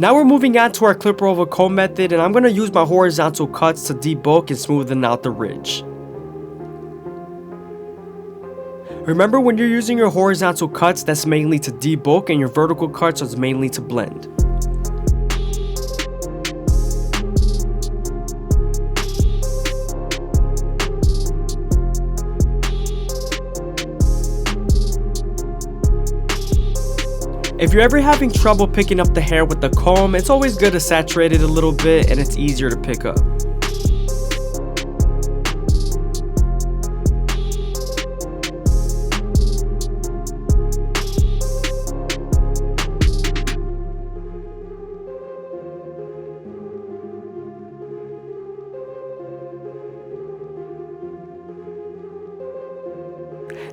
Now we're moving on to our clipper over comb method, and I'm going to use my horizontal cuts to debulk and smoothen out the ridge. Remember, when you're using your horizontal cuts, that's mainly to debulk, and your vertical cuts is mainly to blend. If you're ever having trouble picking up the hair with the comb, it's always good to saturate it a little bit and it's easier to pick up.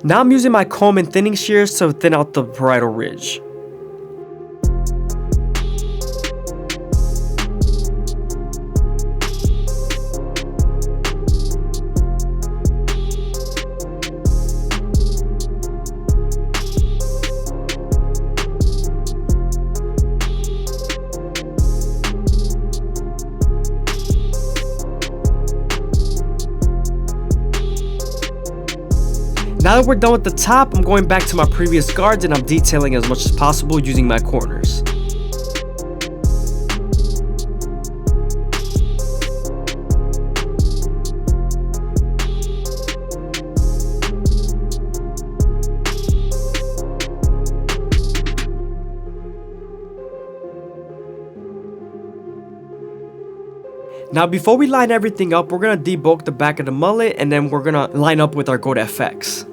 Now I'm using my comb and thinning shears to thin out the parietal ridge. Now that we're done with the top, I'm going back to my previous guards and I'm detailing as much as possible using my corners. Now before we line everything up, we're going to debulk the back of the mullet and then we're going to line up with our Goat FX.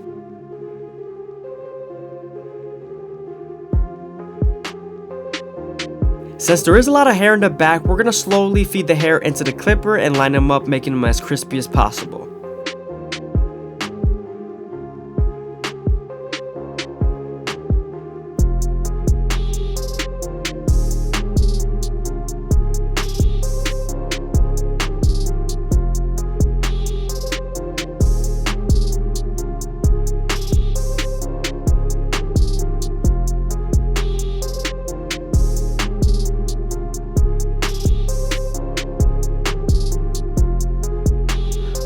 Since there is a lot of hair in the back, we're going to slowly feed the hair into the clipper and line them up, making them as crispy as possible.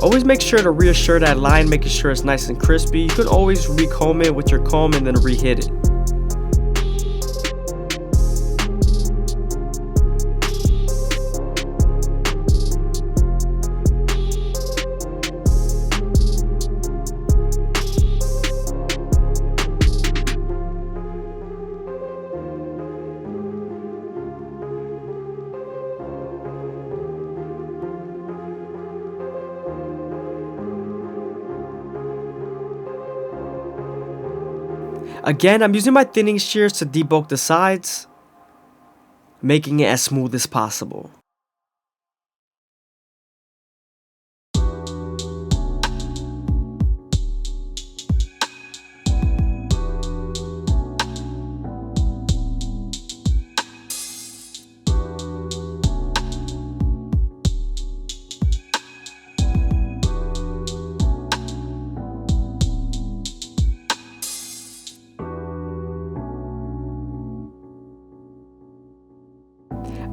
Always make sure to reassure that line, making sure it's nice and crispy. You can always recomb it with your comb and then re-hit it. Again, I'm using my thinning shears to debulk the sides, making it as smooth as possible.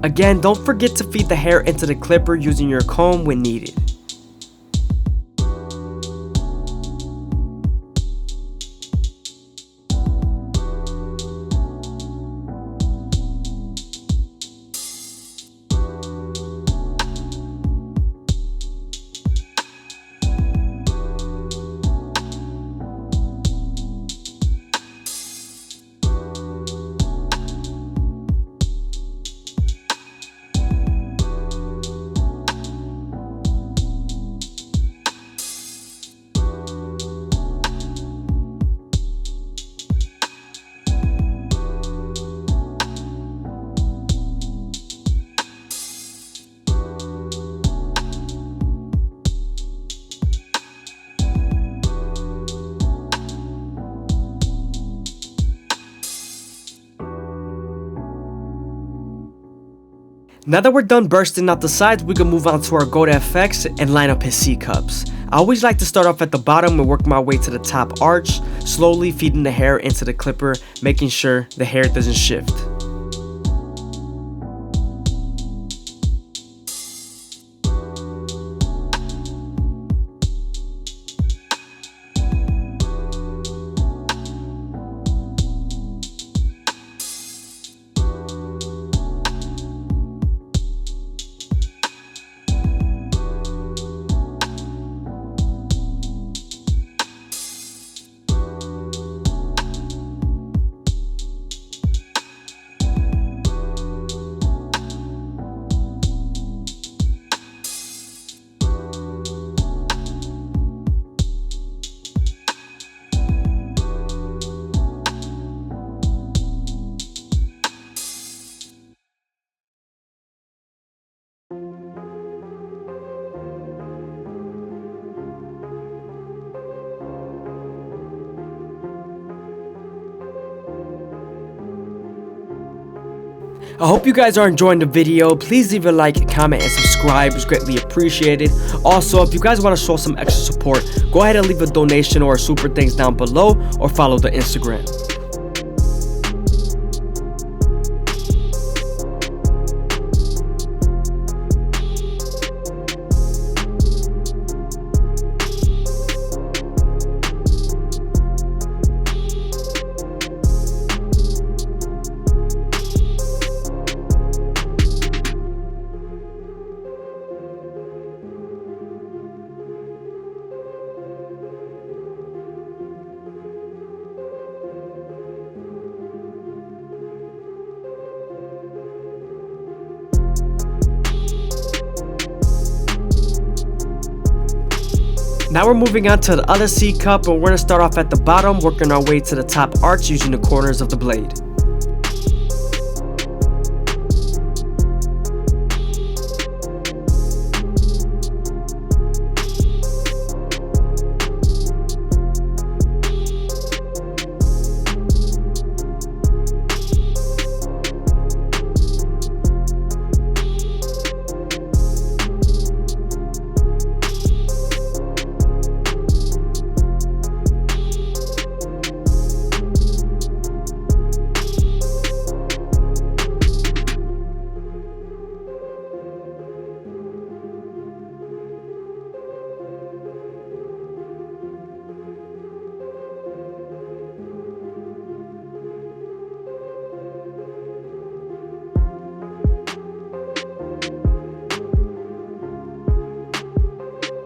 Again, don't forget to feed the hair into the clipper using your comb when needed. Now that we're done bursting out the sides, we can move on to our Goat FX and line up his C-cups. I always like to start off at the bottom and work my way to the top arch, slowly feeding the hair into the clipper, making sure the hair doesn't shift. I hope you guys are enjoying the video. Please leave a like, comment, and subscribe. It's greatly appreciated. Also, if you guys want to show some extra support, go ahead and leave a donation or a super thanks down below, or follow the Instagram. Now we're moving on to the other C cup, and we're going to start off at the bottom, working our way to the top arch using the corners of the blade.